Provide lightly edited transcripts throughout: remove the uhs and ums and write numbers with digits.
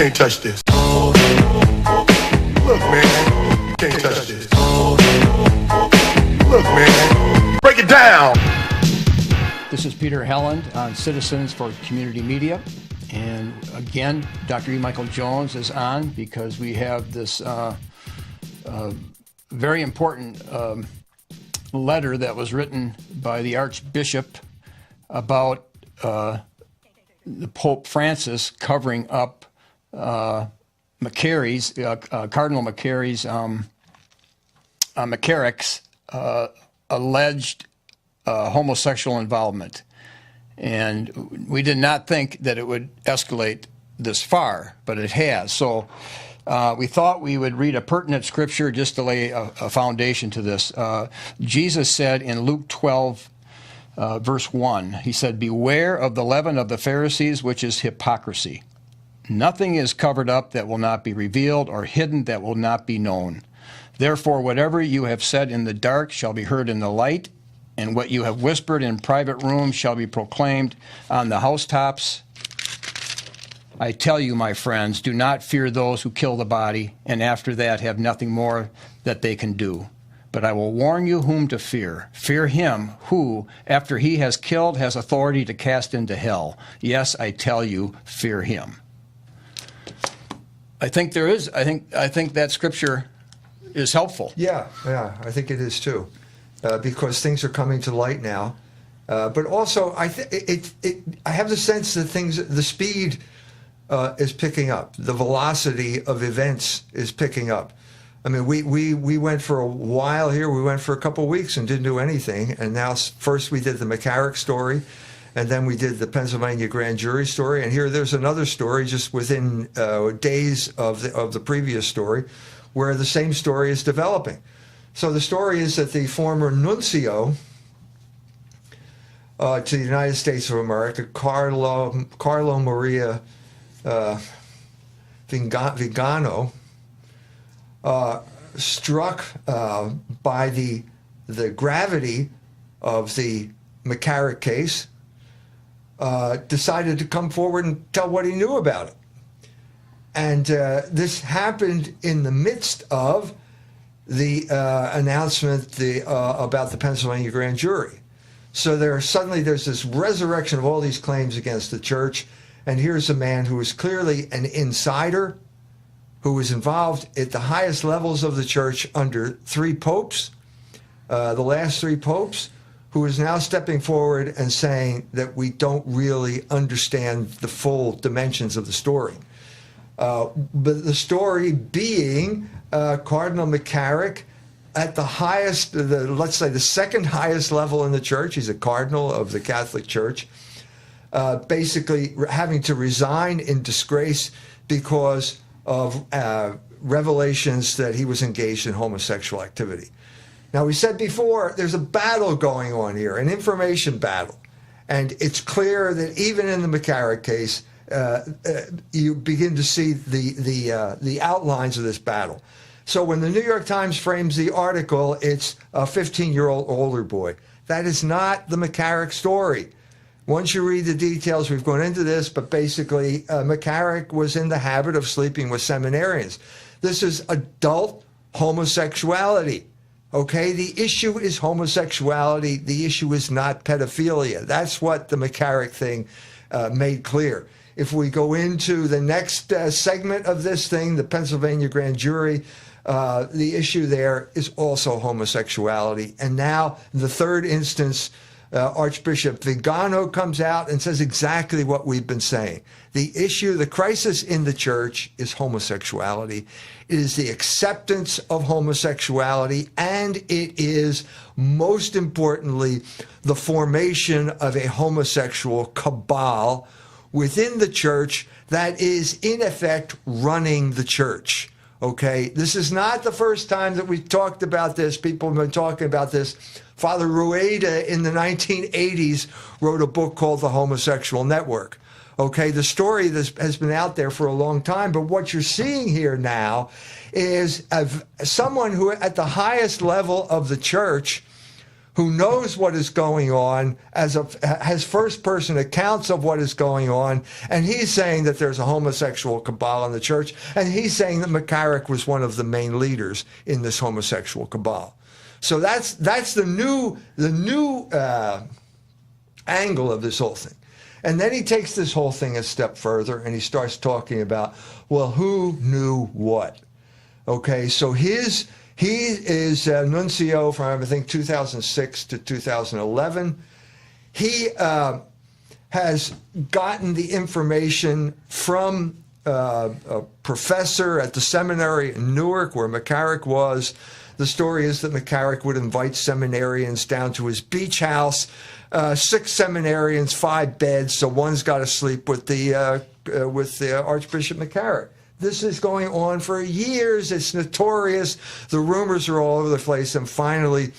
can't touch this. Look, man, you can't touch this. Look, man, break it down. This is Peter Helland on Citizens for Community Media. And again, Dr. E. Michael Jones is on because we have this very important letter that was written by the Archbishop about the Pope Francis covering up McCarrick's, Cardinal McCarrick's alleged homosexual involvement. And we did not think that it would escalate this far, but it has. So we thought we would read a pertinent scripture just to lay a foundation to this. Jesus said in Luke 12, verse 1, he said, "Beware of the leaven of the Pharisees, which is hypocrisy. Nothing is covered up that will not be revealed, or hidden that will not be known. Therefore, whatever you have said in the dark shall be heard in the light, and what you have whispered in private rooms shall be proclaimed on the housetops. I tell you, my friends, do not fear those who kill the body, and after that have nothing more that they can do. But I will warn you whom to fear. Fear him who, after he has killed, has authority to cast into hell. Yes, I tell you, fear him." I think that scripture is helpful. Yeah, I think it is too, because things are coming to light now. But also, I have the sense that the speed is picking up. The velocity of events is picking up. I mean, we went for a while here. We went for a couple of weeks and didn't do anything. And now, first we did the McCarrick story, and then we did the Pennsylvania grand jury story. And here there's another story just within days of the previous story, where the same story is developing. So the story is that the former nuncio to the United States of America, Carlo Maria Vigano, struck by the gravity of the McCarrick case, decided to come forward and tell what he knew about it. And this happened in the midst of the announcement about the Pennsylvania grand jury. So there's this resurrection of all these claims against the church. And here's a man who is clearly an insider, who was involved at the highest levels of the church under three popes, the last three popes, who is now stepping forward and saying that we don't really understand the full dimensions of the story. But the story being Cardinal McCarrick at the highest, let's say the second highest level in the church, he's a cardinal of the Catholic Church, basically having to resign in disgrace because of revelations that he was engaged in homosexual activity. Now, we said before, there's a battle going on here, an information battle. And it's clear that even in the McCarrick case, you begin to see the outlines of this battle. So when the New York Times frames the article, it's a 15-year-old older boy. That is not the McCarrick story. Once you read the details, we've gone into this, but basically McCarrick was in the habit of sleeping with seminarians. This is adult homosexuality. Okay, the issue is homosexuality. The issue is not pedophilia. That's what the McCarrick thing made clear. If we go into the next segment of this thing, the Pennsylvania grand jury, the issue there is also homosexuality. And now, in the third instance, Archbishop Vigano comes out and says exactly what we've been saying. The issue, the crisis in the church is homosexuality. It is the acceptance of homosexuality, and it is, most importantly, the formation of a homosexual cabal within the church that is, in effect, running the church. Okay, this is not the first time that we've talked about this. People have been talking about this. Father Rueda in the 1980s wrote a book called The Homosexual Network. Okay, the story has been out there for a long time, but what you're seeing here now is someone who at the highest level of the church who knows what is going on, has first-person accounts of what is going on, and he's saying that there's a homosexual cabal in the church, and he's saying that McCarrick was one of the main leaders in this homosexual cabal. So that's the new angle of this whole thing. And then he takes this whole thing a step further, and he starts talking about, well, who knew what? Okay, so he is nuncio from, I think, 2006 to 2011. He has gotten the information from a professor at the seminary in Newark, where McCarrick was. The story is that McCarrick would invite seminarians down to his beach house. 6 seminarians, 5 beds, so one's got to sleep with the Archbishop McCarrick. This is going on for years. It's notorious. The rumors are all over the place. And finally,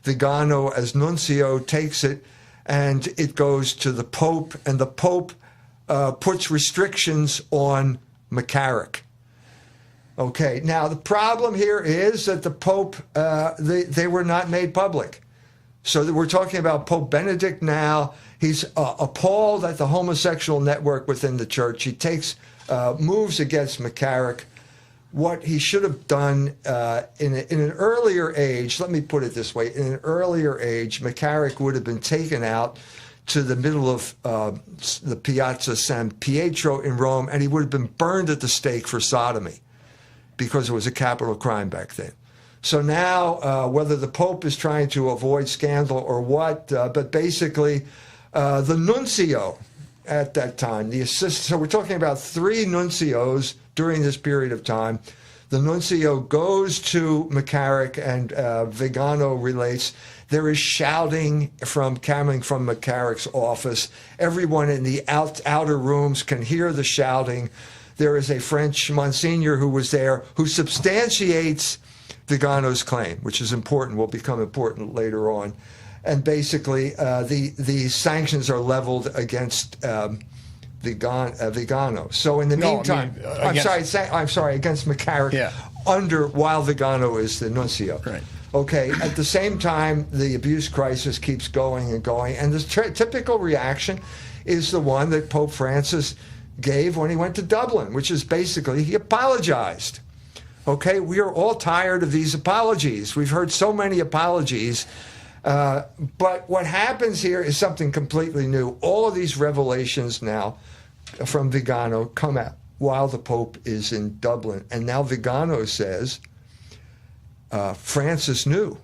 Vigano, as nuncio, takes it, and it goes to the Pope, and the Pope puts restrictions on McCarrick. Okay, now the problem here is that the Pope, they were not made public. So we're talking about Pope Benedict now. He's appalled at the homosexual network within the church. He takes moves against McCarrick. What he should have done in an earlier age, let me put it this way, in an earlier age, McCarrick would have been taken out to the middle of the Piazza San Pietro in Rome, and he would have been burned at the stake for sodomy, because it was a capital crime back then. So now, whether the Pope is trying to avoid scandal or what, but basically the nuncio at that time, the assistant, so we're talking about 3 nuncios during this period of time. The nuncio goes to McCarrick, and Vigano relates, there is shouting coming from McCarrick's office. Everyone in the outer rooms can hear the shouting. There is a French Monsignor who was there who substantiates Vigano's claim, which is important, will become important later on. And basically, the sanctions are leveled against Vigano. So in the meantime, against McCarrick, while Vigano is the nuncio. Right. Okay. At the same time, the abuse crisis keeps going and going, and the typical reaction is the one that Pope Francis gave when he went to Dublin, which is basically he apologized. Okay, we are all tired of these apologies. We've heard so many apologies. But what happens here is something completely new. All of these revelations now from Vigano come out while the Pope is in Dublin. And now Vigano says Francis knew.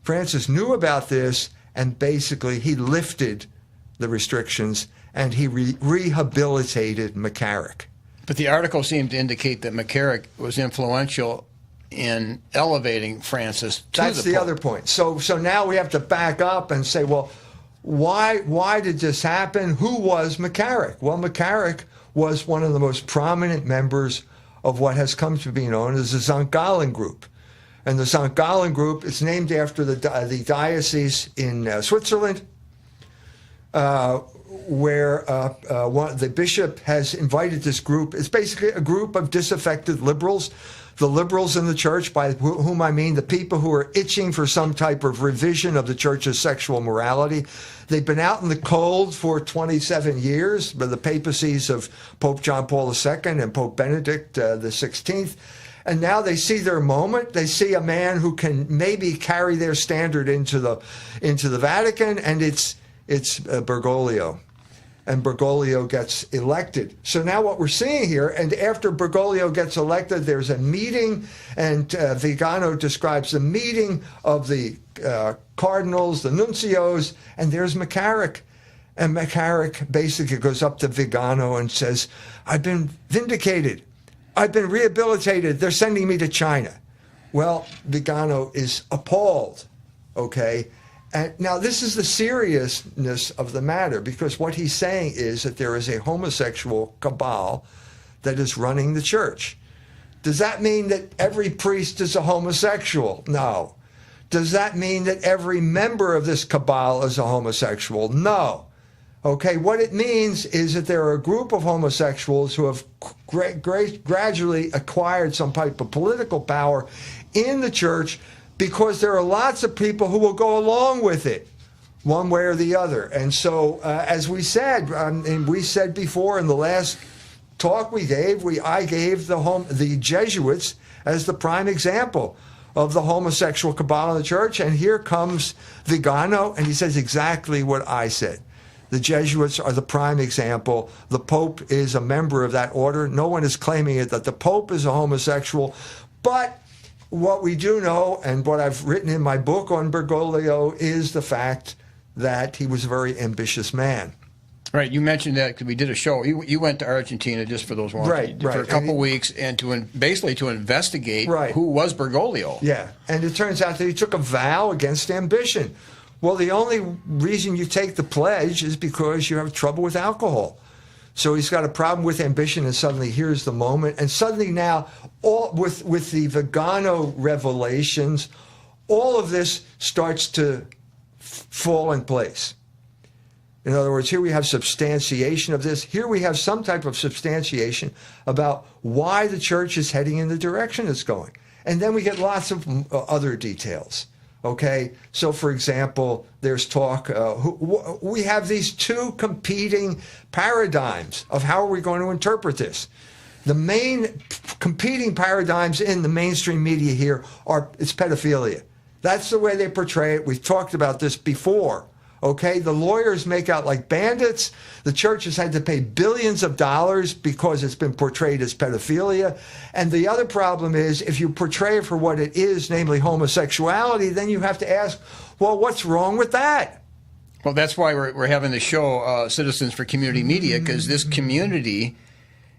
Francis knew about this, and basically he lifted the restrictions and he rehabilitated McCarrick. But the article seemed to indicate that McCarrick was influential in elevating Francis to the Pope. That's the other point. So now we have to back up and say, well, why did this happen? Who was McCarrick? Well, McCarrick was one of the most prominent members of what has come to be known as the St. Gallen Group. And the St. Gallen Group is named after the diocese in Switzerland, where the bishop has invited this group. It's basically a group of disaffected liberals. The liberals in the church, by whom I mean the people who are itching for some type of revision of the church's sexual morality. They've been out in the cold for 27 years by the papacies of Pope John Paul II and Pope Benedict XVI. And now they see their moment. They see a man who can maybe carry their standard into the Vatican, and it's Bergoglio. And Bergoglio gets elected. So now what we're seeing here, and after Bergoglio gets elected, there's a meeting, and Vigano describes the meeting of the cardinals, the nuncios, and there's McCarrick. And McCarrick basically goes up to Vigano and says, I've been vindicated. I've been rehabilitated. They're sending me to China. Well, Vigano is appalled, okay? And now, this is the seriousness of the matter, because what he's saying is that there is a homosexual cabal that is running the church. Does that mean that every priest is a homosexual? No. Does that mean that every member of this cabal is a homosexual? No. Okay, what it means is that there are a group of homosexuals who have gradually acquired some type of political power in the church. because there are lots of people who will go along with it one way or the other. And so, as we said, and we said before in the last talk we gave, I gave the Jesuits as the prime example of the homosexual cabal in the church. And here comes Vigano, and he says exactly what I said. The Jesuits are the prime example. The Pope is a member of that order. No one is claiming it that the Pope is a homosexual. But what we do know, and what I've written in my book on Bergoglio, is the fact that he was a very ambitious man. Right, you mentioned that because we did a show. You went to Argentina just for those ones, for a couple weeks, and basically to investigate who was Bergoglio. Yeah, and it turns out that he took a vow against ambition. Well, the only reason you take the pledge is because you have trouble with alcohol. So he's got a problem with ambition, and suddenly here's the moment. And suddenly now, all with the Vigano revelations, all of this starts to fall in place. In other words, here we have substantiation of this. Here we have some type of substantiation about why the church is heading in the direction it's going. And then we get lots of other details. Okay, so for example, there's talk, we have these two competing paradigms of how are we going to interpret this. The main competing paradigms in the mainstream media here it's pedophilia. That's the way they portray it. We've talked about this before. Okay, the lawyers make out like bandits. The church has had to pay billions of dollars because it's been portrayed as pedophilia. And the other problem is if you portray it for what it is, namely homosexuality, then you have to ask, well, what's wrong with that? Well, that's why we're having the show, Citizens for Community Media, because this community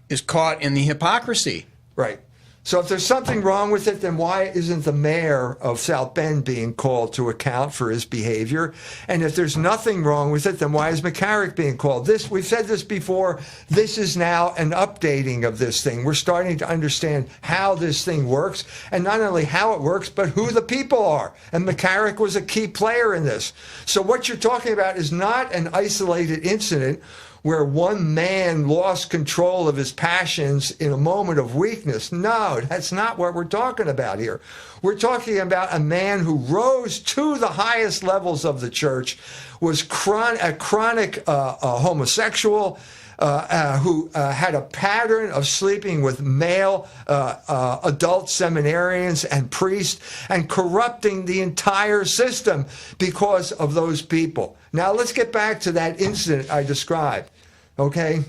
is caught in the hypocrisy. Right. So if there's something wrong with it, then why isn't the mayor of South Bend being called to account for his behavior? And if there's nothing wrong with it, then why is McCarrick being called? We've said this before. This is now an updating of this thing. We're starting to understand how this thing works, and not only how it works, but who the people are. And McCarrick was a key player in this. So what you're talking about is not an isolated incident where one man lost control of his passions in a moment of weakness. No, that's not what we're talking about here. We're talking about a man who rose to the highest levels of the church, was a chronic homosexual, who had a pattern of sleeping with male adult seminarians and priests and corrupting the entire system because of those people. Now, let's get back to that incident I described, okay?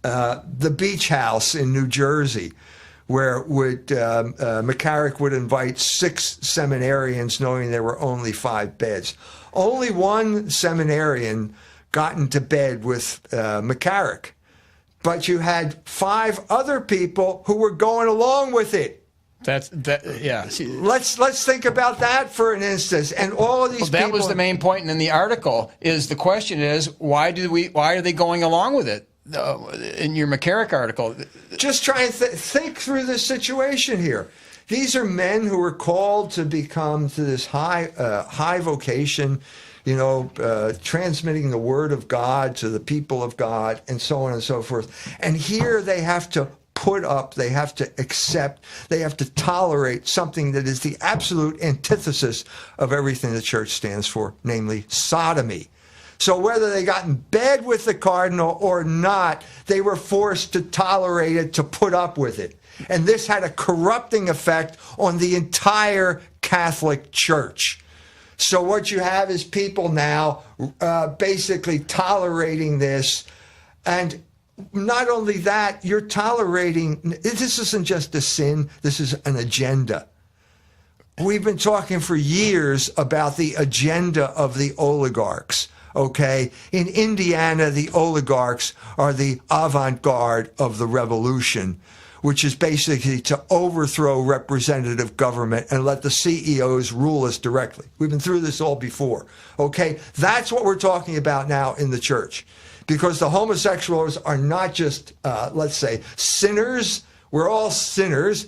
The beach house in New Jersey, where McCarrick would invite 6 seminarians knowing there were only 5 beds. Only one seminarian got into bed with McCarrick, but you had 5 other people who were going along with it. Yeah. Let's think about that for an instance. And all of these people. That was the main point. And in the article the question is why are they going along with it? In your McCarrick article, just try and think through this situation here. These are men who were called to become to this high vocation, transmitting the word of God to the people of God, and so on and so forth. And here they have to put up, they have to accept, they have to tolerate something that is the absolute antithesis of everything the church stands for, namely sodomy. So whether they got in bed with the cardinal or not, they were forced to tolerate it, to put up with it. And this had a corrupting effect on the entire Catholic Church. So what you have is people now basically tolerating this. And not only that, you're tolerating, this isn't just a sin, this is an agenda. We've been talking for years about the agenda of the oligarchs. Okay, in Indiana, the oligarchs are the avant-garde of the revolution, which is basically to overthrow representative government and let the CEOs rule us directly. We've been through this all before. Okay, that's what we're talking about now in the church, because the homosexuals are not just, let's say, sinners. We're all sinners.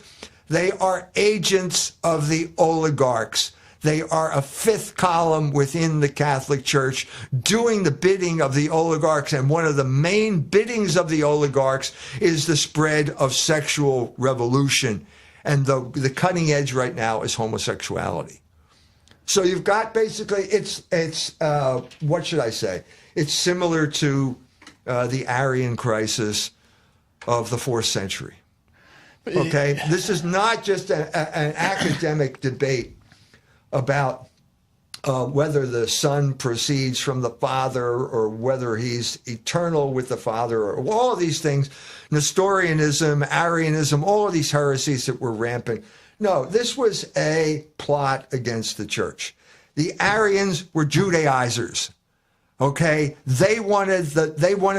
They are agents of the oligarchs. They are a 5th column within the Catholic Church doing the bidding of the oligarchs. And one of the main biddings of the oligarchs is the spread of sexual revolution. And the cutting edge right now is homosexuality. So you've got basically, it's what should I say? It's similar to the Aryan crisis of the 4th century. Okay? This is not just an academic debate about whether the Son proceeds from the Father or whether he's eternal with the Father, or all of these things, Nestorianism, Arianism, all of these heresies that were rampant. No, this was a plot against the church. The Arians were Judaizers. Okay, they wanted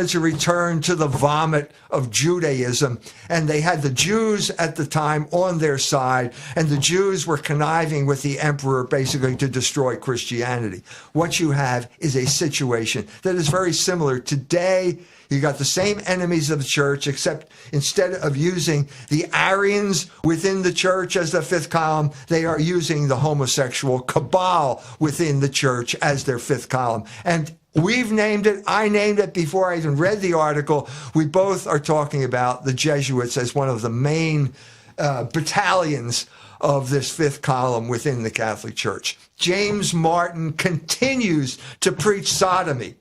to return to the vomit of Judaism, and they had the Jews at the time on their side, and the Jews were conniving with the emperor basically to destroy Christianity. What you have is a situation that is very similar. Today, you got the same enemies of the church, except instead of using the Arians within the church as the 5th column, they are using the homosexual cabal within the church as their 5th column. And we've named it. I named it before I even read the article. We both are talking about the Jesuits as one of the main battalions of this 5th column within the Catholic Church. James Martin continues to preach sodomy,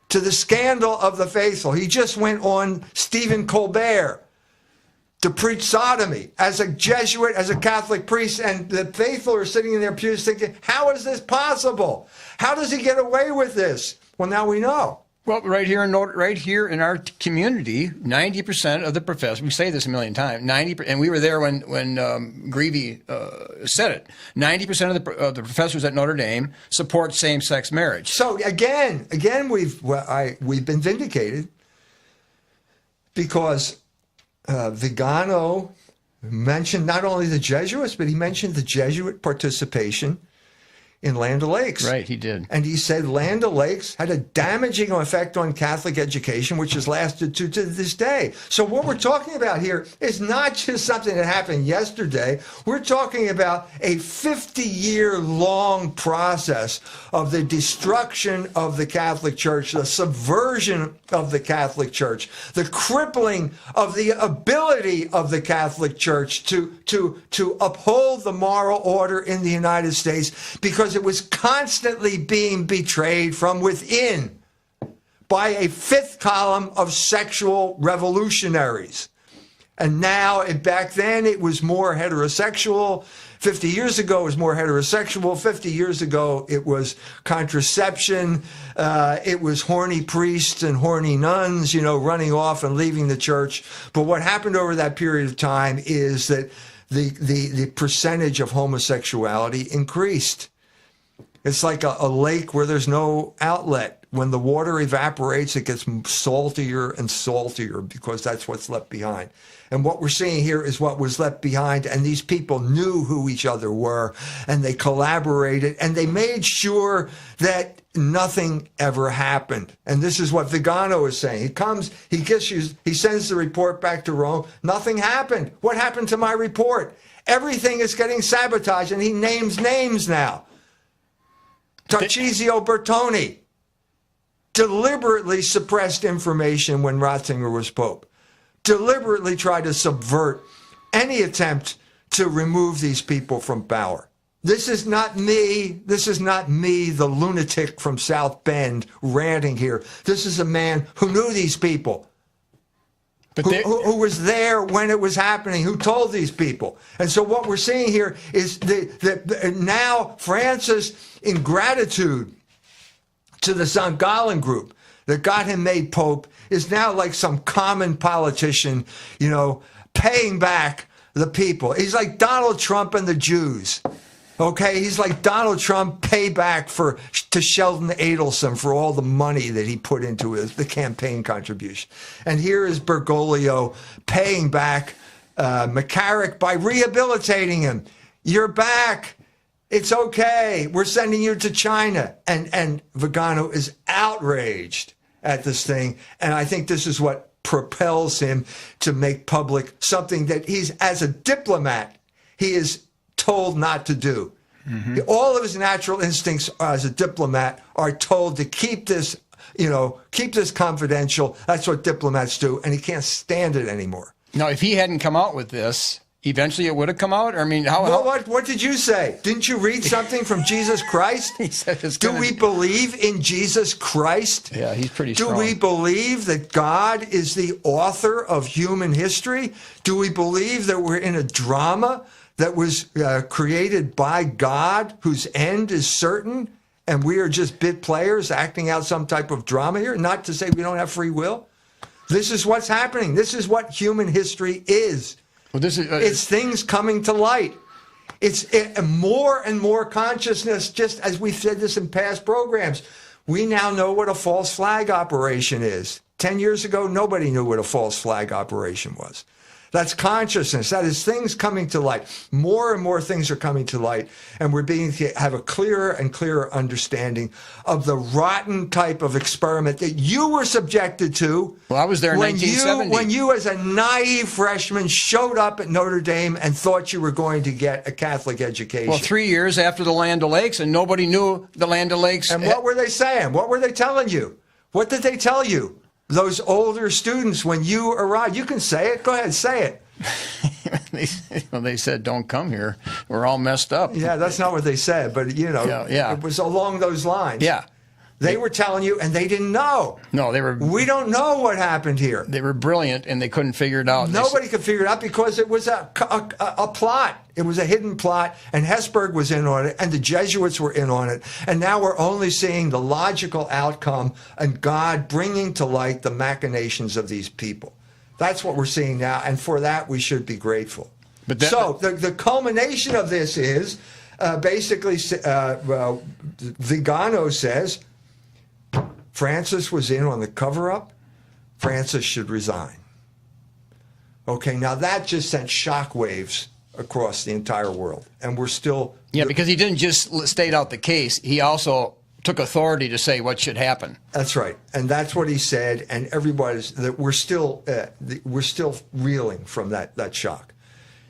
to the scandal of the faithful. He just went on Stephen Colbert to preach sodomy as a Jesuit, as a Catholic priest, and the faithful are sitting in their pews thinking, how is this possible? How does he get away with this? Well, now we know. Well, right here in our community, 90% of the professors, we say this a million times, 90%, and we were there when Greevy said it, 90% of the professors at Notre Dame support same-sex marriage. So again, we've been vindicated because Vigano mentioned not only the Jesuits, but he mentioned the Jesuit participation in Land O'Lakes. Right, he did. And he said Land O'Lakes had a damaging effect on Catholic education, which has lasted to this day. So what we're talking about here is not just something that happened yesterday. We're talking about a 50-year-long process of the destruction of the Catholic Church, the subversion of the Catholic Church, the crippling of the ability of the Catholic Church to uphold the moral order in the United States, because it was constantly being betrayed from within by a 5th column of sexual revolutionaries. And now, back then, it was more heterosexual. 50 years ago, it was more heterosexual. 50 years ago, it was contraception. It was horny priests and horny nuns, running off and leaving the church. But what happened over that period of time is that the percentage of homosexuality increased. It's like a lake where there's no outlet. When the water evaporates, it gets saltier and saltier because that's what's left behind. And what we're seeing here is what was left behind. And these people knew who each other were, and they collaborated, and they made sure that nothing ever happened. And this is what Vigano is saying. He comes, he sends the report back to Rome. Nothing happened. What happened to my report? Everything is getting sabotaged, and he names names now. Tarcisio Bertoni deliberately suppressed information when Ratzinger was Pope, deliberately tried to subvert any attempt to remove these people from power. This is not me. This is not me, the lunatic from South Bend, ranting here. This is a man who knew these people, who was there when it was happening, who told these people. And so what we're seeing here is now Francis, in gratitude to the St. Gallen group that got him made Pope, is now like some common politician, paying back the people. He's like Donald Trump and the Jews. Okay, he's like Donald Trump payback to Sheldon Adelson for all the money that he put into the campaign contribution. And here is Bergoglio paying back McCarrick by rehabilitating him. You're back. It's okay. We're sending you to China. And Vigano is outraged at this thing. And I think this is what propels him to make public something that he's, as a diplomat, he is told not to do. Mm-hmm. All of his natural instincts as a diplomat are told to keep this, keep this confidential. That's what diplomats do, and he can't stand it anymore. Now, if he hadn't come out with this, eventually it would have come out? I mean, Well, what did you say? Didn't you read something from Jesus Christ? He said it's Do we believe in Jesus Christ? Yeah, he's pretty strong. Do we believe that God is the author of human history? Do we believe that we're in a drama that was created by God, whose end is certain, and we are just bit players acting out some type of drama here? Not to say we don't have free will. This is what's happening. This is what human history is. Well, this is It's things coming to light. It's more and more consciousness, just as we've said this in past programs. We now know what a false flag operation is. 10 years ago, nobody knew what a false flag operation was. That's consciousness. That is things coming to light. More and more things are coming to light, and we're beginning to have a clearer and clearer understanding of the rotten type of experiment that you were subjected to. Well, I was there in 1970. When you, as a naive freshman, showed up at Notre Dame and thought you were going to get a Catholic education. Well, 3 years after the Land O'Lakes, and nobody knew the Land O'Lakes. And what were they saying? What were they telling you? What did they tell you? Those older students, when you arrived, you can say it. Go ahead, say it. They said, "Don't come here. We're all messed up." Yeah, that's not what they said, but Yeah. it was along those lines. Yeah. They were telling you, and they didn't know. No, they were. We don't know what happened here. They were brilliant, and they couldn't figure it out. Nobody could figure it out because it was a plot. It was a hidden plot, and Hesburgh was in on it, and the Jesuits were in on it. And now we're only seeing the logical outcome and God bringing to light the machinations of these people. That's what we're seeing now, and for that we should be grateful. But so the culmination of this is basically Vigano says Francis was in on the cover-up. Francis should resign. Okay, now that just sent shockwaves across the entire world, and we're still... Yeah, because he didn't just state out the case. He also took authority to say what should happen. That's right, and that's what he said, and everybody's... We're still reeling from that shock.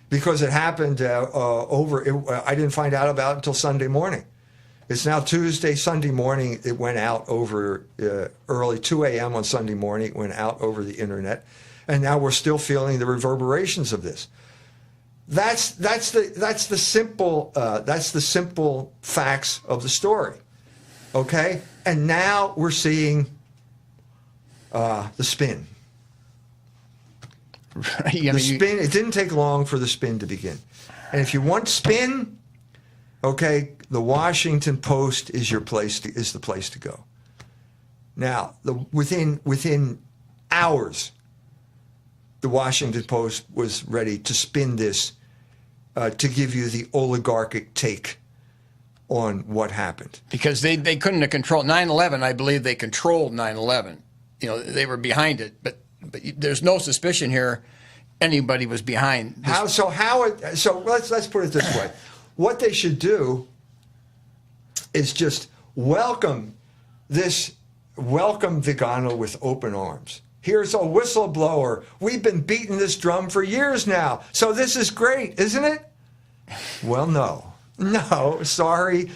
Because it happened I didn't find out about it until Sunday morning. It's now Tuesday. Sunday morning, it went out over early, 2 a.m. on Sunday morning. It went out over the internet, and now we're still feeling the reverberations of this. That's the simple facts of the story, okay? And now we're seeing the spin. Right. Spin. It didn't take long for the spin to begin, and if you want spin, okay, the Washington Post is the place to go. Now, within hours, the Washington Post was ready to spin this to give you the oligarchic take on what happened. Because they couldn't have controlled 9/11. I believe they controlled 9/11. They were behind it, but there's no suspicion here anybody was behind this. So let's put it this way. What they should do is just welcome Vigano with open arms. Here's a whistleblower. We've been beating this drum for years now. So this is great, isn't it? Well, no, sorry.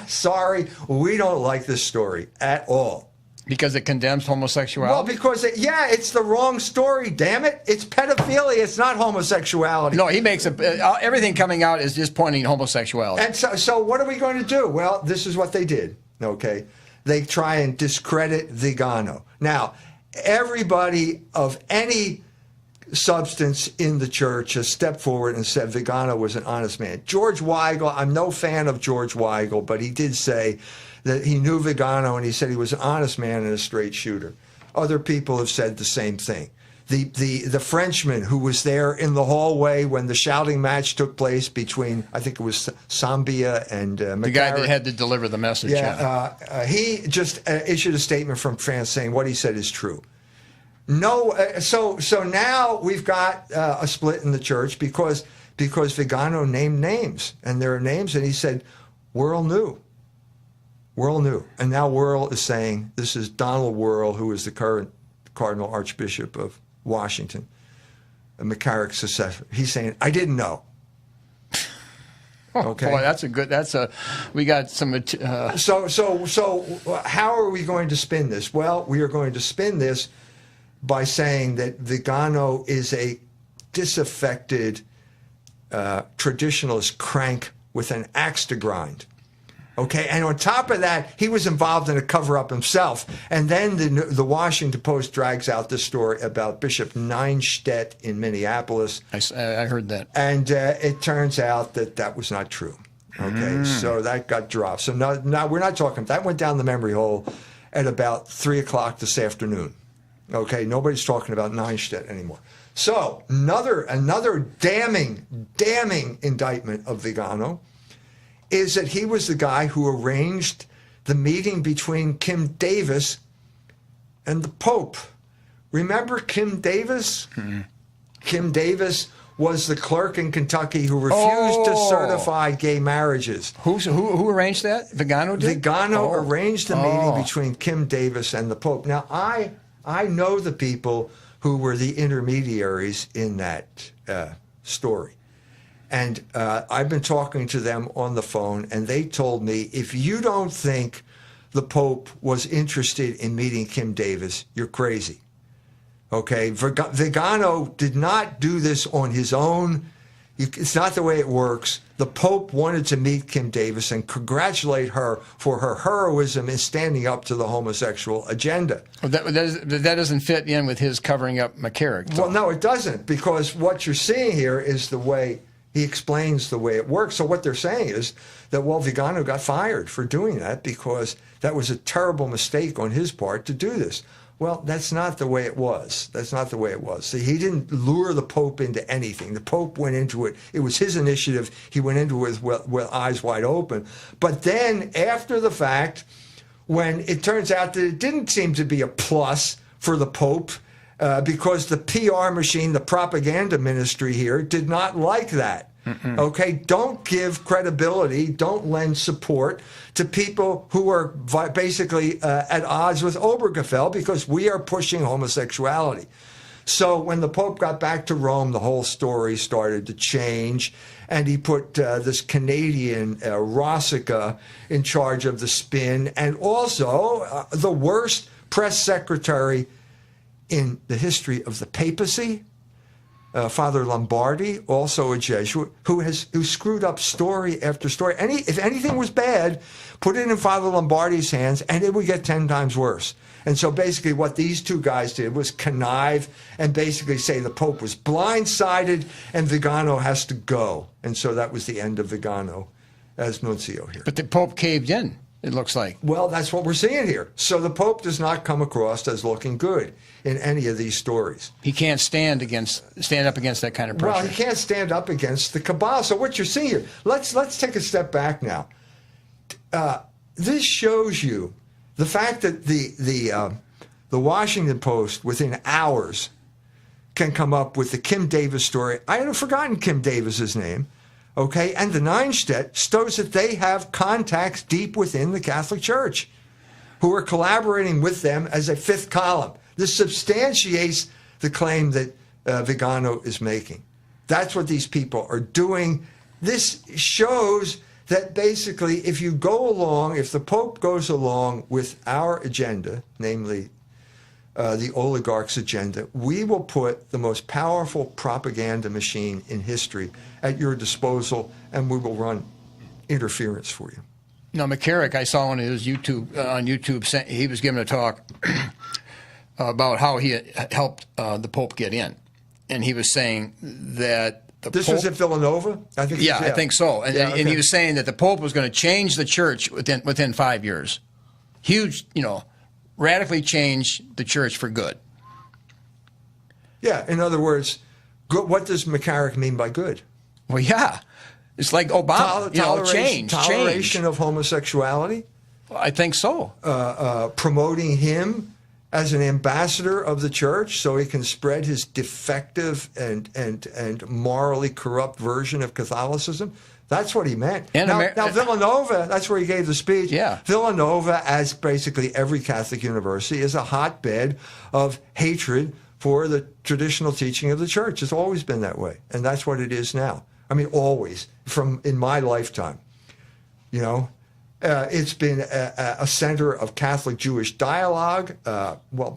Sorry. We don't like this story at all. Because it condemns homosexuality? Well, because, it's the wrong story, damn it. It's pedophilia. It's not homosexuality. No, he makes everything coming out is just pointing to homosexuality. And so what are we going to do? Well, this is what they did, okay? They try and discredit Vigano. Now, everybody of any substance in the church has stepped forward and said Vigano was an honest man. George Weigel, I'm no fan of George Weigel, but he did say that he knew Vigano, and he said he was an honest man and a straight shooter. Other people have said the same thing. The Frenchman who was there in the hallway when the shouting match took place between, I think it was Sambia and McCarrick. The guy that had to deliver the message. He just issued a statement from France saying what he said is true. No, so now we've got a split in the church because Vigano named names, and there are names, and he said, Worrell knew. Worrell knew. And now Worrell is saying, this is Donald Worrell, who is the current Cardinal Archbishop of Washington, McCarrick's successor. He's saying, I didn't know. Okay. Boy, we got some. So how are we going to spin this? Well, we are going to spin this by saying that Vigano is a disaffected traditionalist crank with an axe to grind. Okay, and on top of that, he was involved in a cover-up himself. And then the Washington Post drags out this story about Bishop Nienstedt in Minneapolis. I heard that. And it turns out that was not true. Okay, so that got dropped. So now we're not talking. That went down the memory hole at about 3 o'clock this afternoon. Okay, nobody's talking about Nienstedt anymore. So another damning indictment of Vigano is that he was the guy who arranged the meeting between Kim Davis and the Pope. Remember Kim Davis? Kim Davis was the clerk in Kentucky who refused to certify gay marriages. Who arranged that? Vigano did? Vigano arranged the meeting between Kim Davis and the Pope. Now, I know the people who were the intermediaries in that story. And I've been talking to them on the phone, and they told me, if you don't think the Pope was interested in meeting Kim Davis, you're crazy. Okay, Vigano did not do this on his own. It's not the way it works. The Pope wanted to meet Kim Davis and congratulate her for her heroism in standing up to the homosexual agenda. Well, that doesn't fit in with his covering up McCarrick. Well, no, it doesn't, because what you're seeing here is the way he explains the way it works. So what they're saying is that, well, Vigano got fired for doing that because that was a terrible mistake on his part to do this. Well, that's not the way it was. That's not the way it was. See, he didn't lure the Pope into anything. The Pope went into it. It was his initiative. He went into it with eyes wide open. But then after the fact, when it turns out that it didn't seem to be a plus for the Pope, because the PR machine, the propaganda ministry here, did not like that. Okay, don't give credibility, don't lend support to people who are basically at odds with Obergefell, because we are pushing homosexuality. So when the Pope got back to Rome, the whole story started to change, and he put this Canadian Rossica in charge of the spin, and also the worst press secretary in the history of the papacy, Father Lombardi, also a Jesuit, who screwed up story after story. If anything was bad, put it in Father Lombardi's hands, and it would get 10 times worse. And so basically what these two guys did was connive and basically say the Pope was blindsided and Vigano has to go. And so that was the end of Vigano as nuncio here. But the Pope caved in, it looks like. Well, that's what we're seeing here. So the Pope does not come across as looking good in any of these stories. He can't stand up against that kind of pressure. Well, he can't stand up against the cabal. So what you're seeing here, let's take a step back now. This shows you the fact that the Washington Post, within hours, can come up with the Kim Davis story. I had forgotten Kim Davis's name. Okay, and the Nienstedt shows that they have contacts deep within the Catholic Church who are collaborating with them as a fifth column. This substantiates the claim that Vigano is making. That's what these people are doing. This shows that basically if you go along, if the Pope goes along with our agenda, namely the oligarch's agenda, we will put the most powerful propaganda machine in history at your disposal, and we will run interference for you. Now, McCarrick, I saw on his YouTube, he was giving a talk about how he had helped the Pope get in. And he was saying that This was at Villanova? I think so. And, okay. And he was saying that the Pope was going to change the church within 5 years. Huge, radically change the church for good. Yeah, in other words, good, what does McCarrick mean by good? Well, yeah. It's like Obama, toleration of homosexuality? I think so. Promoting him as an ambassador of the church so he can spread his defective and morally corrupt version of Catholicism. That's what he meant. Now, Villanova, that's where he gave the speech. Yeah. Villanova, as basically every Catholic university, is a hotbed of hatred for the traditional teaching of the church. It's always been that way. And that's what it is now. I mean, always, in my lifetime. It's been a center of Catholic-Jewish dialogue.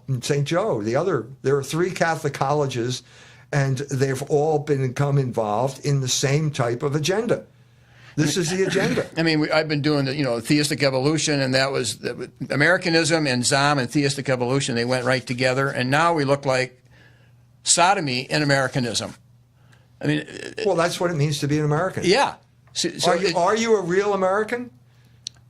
In St. Joe, there are 3 Catholic colleges and they've all become involved in the same type of agenda. This is the agenda. I mean, I've been doing the, theistic evolution, and that was Americanism and Zom and theistic evolution. They went right together, and now we look like sodomy and Americanism. I mean, well, that's what it means to be an American. Yeah. Are you a real American?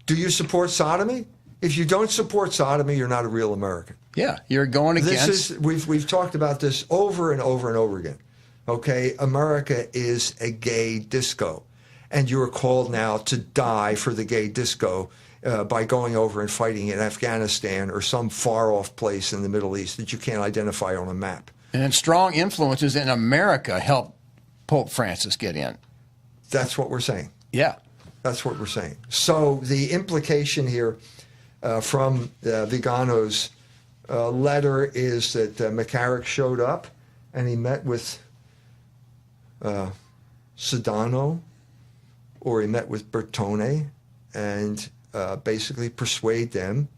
Do you support sodomy? If you don't support sodomy, you're not a real American. Yeah, you're going against. We've talked about this over and over and over again. Okay, America is a gay disco, and you are called now to die for the gay disco by going over and fighting in Afghanistan or some far-off place in the Middle East that you can't identify on a map. And strong influences in America helped Pope Francis get in. That's what we're saying. Yeah. That's what we're saying. So the implication here from Vigano's letter is that McCarrick showed up and he met with Sedano, or he met with Bertone, and basically persuaded them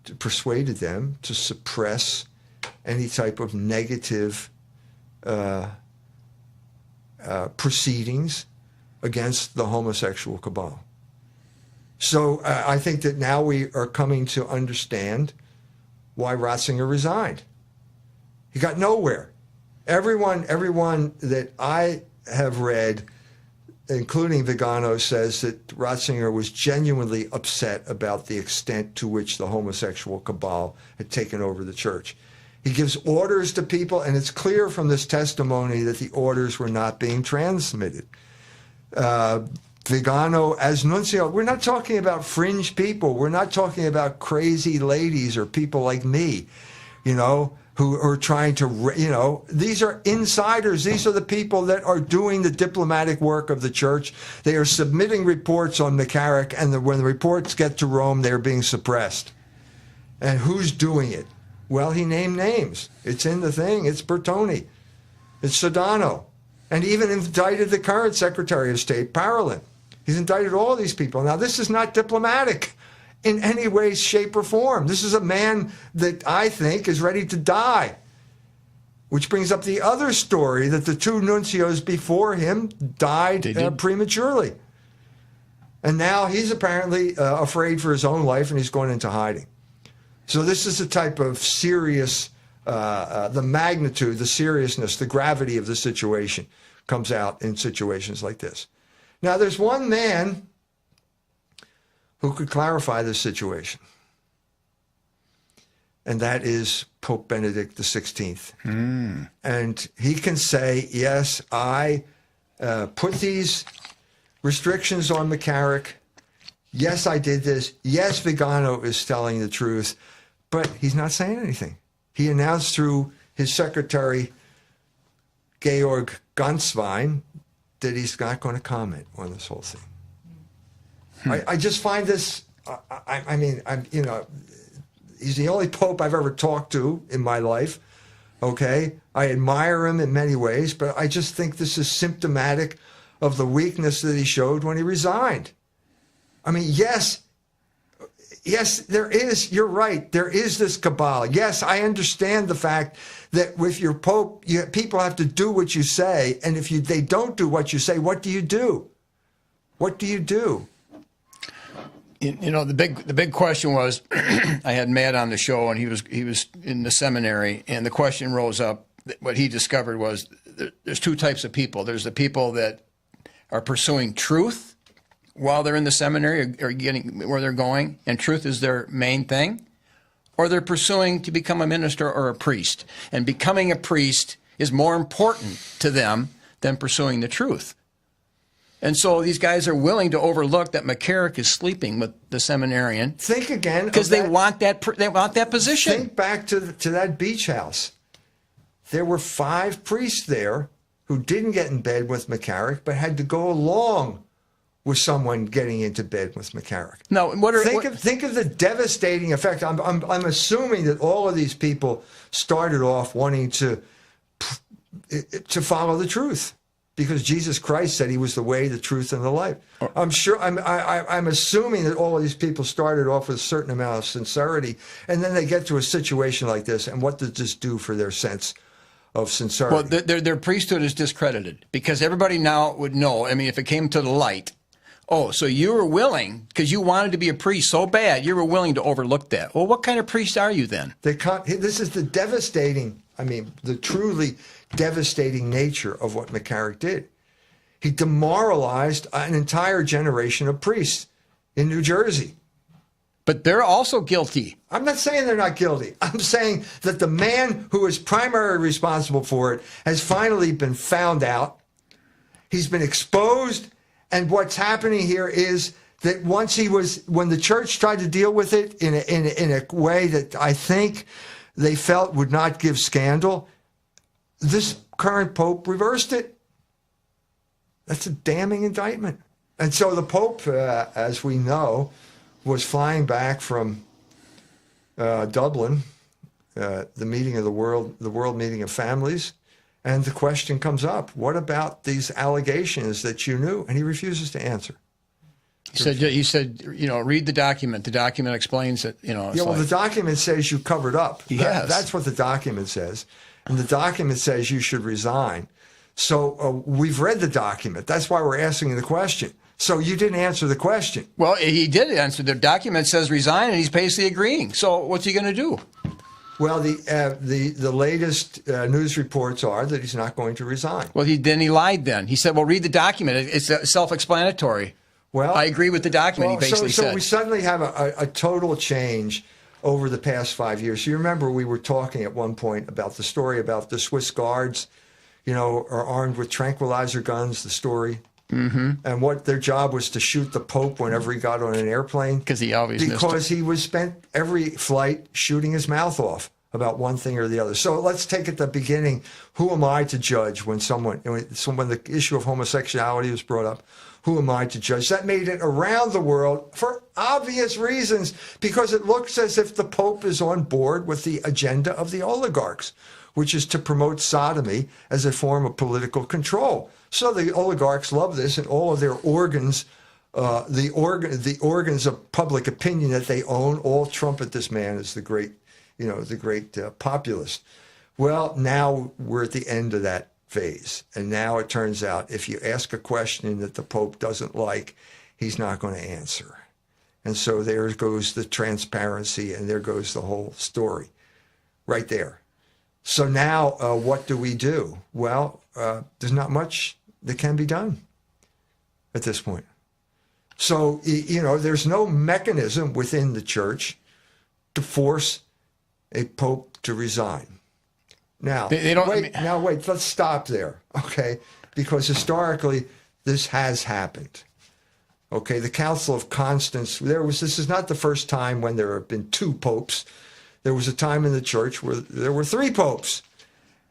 to suppress any type of negative proceedings against the homosexual cabal. So I think that now we are coming to understand why Ratzinger resigned. He got nowhere. Everyone that I have read, including Vigano, says that Ratzinger was genuinely upset about the extent to which the homosexual cabal had taken over the church. He gives orders to people, and it's clear from this testimony that the orders were not being transmitted. Vigano as nuncio, we're not talking about fringe people. We're not talking about crazy ladies or people like me, who are trying to, these are insiders. These are the people that are doing the diplomatic work of the church. They are submitting reports on McCarrick, and when the reports get to Rome, they're being suppressed. And who's doing it? Well, he named names. It's in the thing. It's Bertone. It's Sedano. And even indicted the current Secretary of State, Parolin. He's indicted all these people. Now, this is not diplomatic in any way, shape, or form. This is a man that I think is ready to die. Which brings up the other story that the two nuncios before him died prematurely. And now he's apparently afraid for his own life, and he's going into hiding. So this is a type of serious, the magnitude, the seriousness, the gravity of the situation comes out in situations like this. Now, there's one man who could clarify this situation, and that is Pope Benedict XVI. And he can say, yes, I put these restrictions on McCarrick. Yes, I did this. Yes, Vigano is telling the truth. But he's not saying anything. He announced through his secretary, Georg Ganswein, that he's not going to comment on this whole thing. I just find this, he's the only pope I've ever talked to in my life, okay? I admire him in many ways, but I just think this is symptomatic of the weakness that he showed when he resigned. I mean, yes, there is, you're right, there is this cabal. Yes, I understand the fact that with your pope, people have to do what you say, and if they don't do what you say, what do you do? What do you do? The big question was, I had Matt on the show, and he was in the seminary, and the question rose up. What he discovered was there's two types of people. There's the people that are pursuing truth while they're in the seminary or getting where they're going, and truth is their main thing, or they're pursuing to become a minister or a priest. And becoming a priest is more important to them than pursuing the truth. And so these guys are willing to overlook that McCarrick is sleeping with the seminarian. Think again, because they want that position. Think back to that beach house. There were 5 priests there who didn't get in bed with McCarrick, but had to go along with someone getting into bed with McCarrick. No, think of the devastating effect. I'm assuming that all of these people started off wanting to follow the truth, because Jesus Christ said he was the way, the truth, and the life. I'm assuming that all of these people started off with a certain amount of sincerity, and then they get to a situation like this, and what does this do for their sense of sincerity. Well, their priesthood is discredited because everybody now would know. I mean, if it came to the light, oh, so you were willing, because you wanted to be a priest so bad, you were willing to overlook that. Well, what kind of priest are you then? This is the devastating, the truly devastating nature of what McCarrick did. He demoralized an entire generation of priests in New Jersey. But they're also guilty. I'm not saying they're not guilty. I'm saying that the man who is primarily responsible for it has finally been found out. He's been exposed. And what's happening here is that when the church tried to deal with it in a way that I think they felt would not give scandal, this current Pope reversed it. That's a damning indictment. And so the Pope, as we know, was flying back from Dublin, the meeting of the World Meeting of Families. And the question comes up, what about these allegations that you knew? And he refuses to answer. He said, read the document. The document explains it, the document says you covered up. Yes. That's what the document says. And the document says you should resign. So we've read the document. That's why we're asking the question. So you didn't answer the question. Well, he did answer. The document says resign, and he's basically agreeing. So what's he going to do? Well, the latest news reports are that he's not going to resign. Well, he lied then. He said, well, read the document. It's self-explanatory. Well, I agree with the document, he basically said. So we suddenly have a total change over the past 5 years. You remember we were talking at one point about the story about the Swiss guards, are armed with tranquilizer guns, the story. Mm-hmm. And what their job was to shoot the Pope whenever he got on an airplane. Because he was spent every flight shooting his mouth off about one thing or the other. So let's take at the beginning, who am I to judge when the issue of homosexuality was brought up? Who am I to judge? That made it around the world for obvious reasons, because it looks as if the Pope is on board with the agenda of the oligarchs, which is to promote sodomy as a form of political control. So the oligarchs love this, and all of their organs, the organs of public opinion that they own, all trumpet this man as the great populist. Well, now we're at the end of that phase, and now it turns out if you ask a question that the Pope doesn't like, he's not going to answer. And so there goes the transparency, and there goes the whole story right there. So now what do we do? Well, there's not much that can be done at this point. So, there's no mechanism within the church to force a pope to resign. Now, wait, let's stop there, okay? Because historically, this has happened. Okay, the Council of Constance, this is not the first time when there have been two popes. There was a time in the church where there were three popes.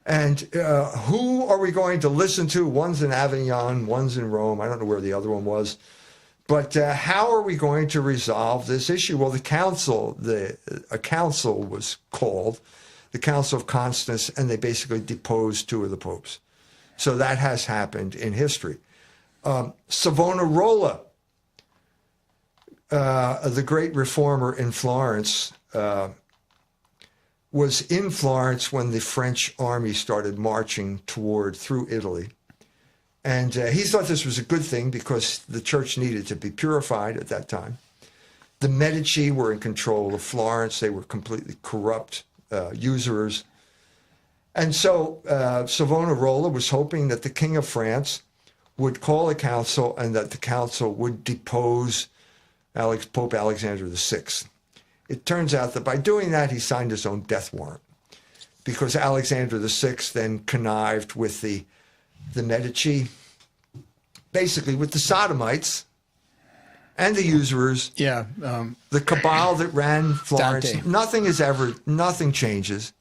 And who are we going to listen to? One's in Avignon, one's in Rome. I don't know where the other one was. But how are we going to resolve this issue? Well, a council was called, the Council of Constance, and they basically deposed two of the popes. So that has happened in history. Savonarola, the great reformer in Florence, was in Florence when the French army started marching through Italy. And he thought this was a good thing because the church needed to be purified at that time. The Medici were in control of Florence. They were completely corrupt usurers. And so Savonarola was hoping that the King of France would call a council and that the council would depose Pope Alexander VI. It turns out that by doing that, he signed his own death warrant, because Alexander VI then connived with the Medici, basically with the sodomites and the usurers. Yeah. The cabal that ran Florence. Dante. Nothing changes.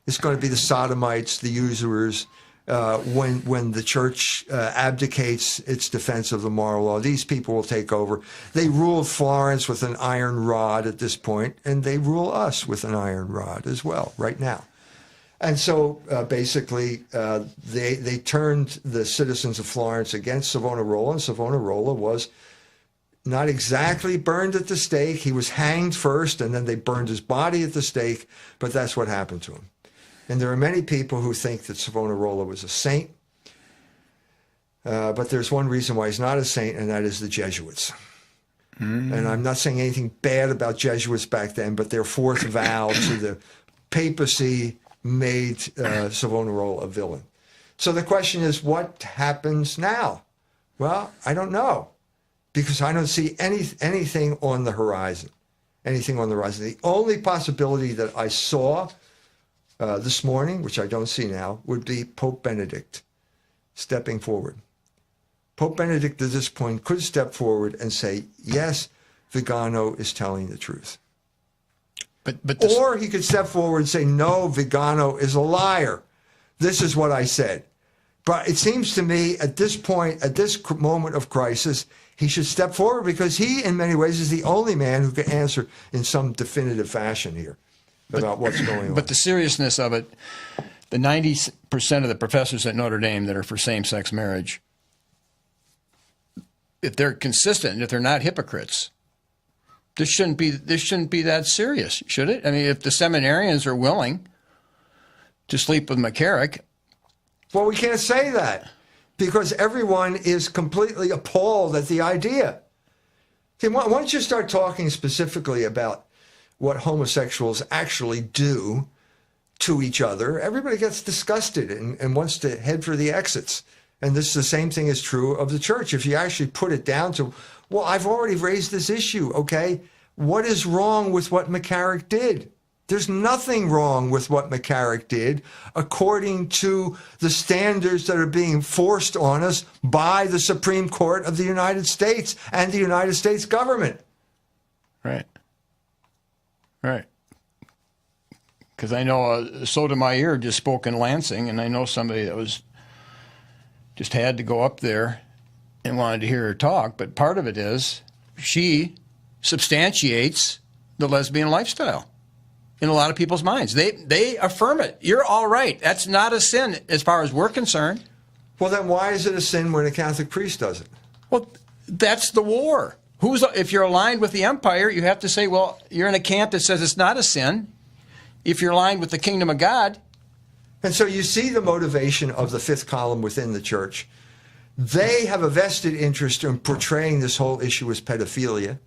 It's going to be the sodomites, the usurers. When the church abdicates its defense of the moral law, these people will take over. They ruled Florence with an iron rod at this point, and they rule us with an iron rod as well right now. And so basically they turned the citizens of Florence against Savonarola, and Savonarola was not exactly burned at the stake. He was hanged first, and then they burned his body at the stake, but that's what happened to him. And there are many people who think that Savonarola was a saint. But there's one reason why he's not a saint, and that is the Jesuits. And I'm not saying anything bad about Jesuits back then, but their fourth vow to the papacy made Savonarola a villain. So the question is, what happens now? Well, I don't know, because I don't see anything on the horizon. Anything on the horizon. The only possibility that I saw this morning, which I don't see now, would be Pope Benedict stepping forward. Pope Benedict at this point could step forward and say, yes, Vigano is telling the truth. Or he could step forward and say, no, Vigano is a liar. This is what I said. But it seems to me at this point, at this moment of crisis, he should step forward, because he, in many ways, is the only man who can answer in some definitive fashion here about what's going on. But the seriousness of it, the 90% of the professors at Notre Dame that are for same-sex marriage, if they're consistent, if they're not hypocrites, this shouldn't be that serious, should it? I mean, if the seminarians are willing to sleep with McCarrick. Well, we can't say that, because everyone is completely appalled at the idea. See, once you start talking specifically about what homosexuals actually do to each other, everybody gets disgusted and wants to head for the exits. And this is the same thing is true of the church. If you actually put it down to, well, I've already raised this issue, okay? What is wrong with what McCarrick did? There's nothing wrong with what McCarrick did according to the standards that are being forced on us by the Supreme Court of the United States and the United States government. Right. Right. Because I know Sotomayor just spoke in Lansing, and I know somebody that was just had to go up there and wanted to hear her talk. But part of it is she substantiates the lesbian lifestyle in a lot of people's minds. They affirm it. You're all right. That's not a sin as far as we're concerned. Well, then why is it a sin when a Catholic priest does it? Well, that's the war. If you're aligned with the empire, you have to say, well, you're in a camp that says it's not a sin. If you're aligned with the kingdom of God. And so you see the motivation of the fifth column within the church. They have a vested interest in portraying this whole issue as pedophilia,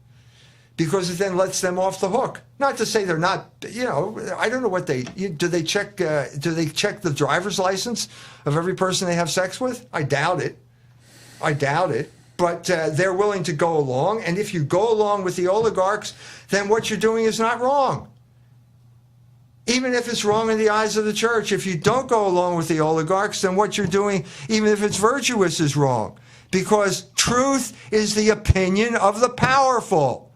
because it then lets them off the hook. Not to say they're not, I don't know what do they check the driver's license of every person they have sex with? I doubt it. But they're willing to go along. And if you go along with the oligarchs, then what you're doing is not wrong. Even if it's wrong in the eyes of the church. If you don't go along with the oligarchs, then what you're doing, even if it's virtuous, is wrong. Because truth is the opinion of the powerful.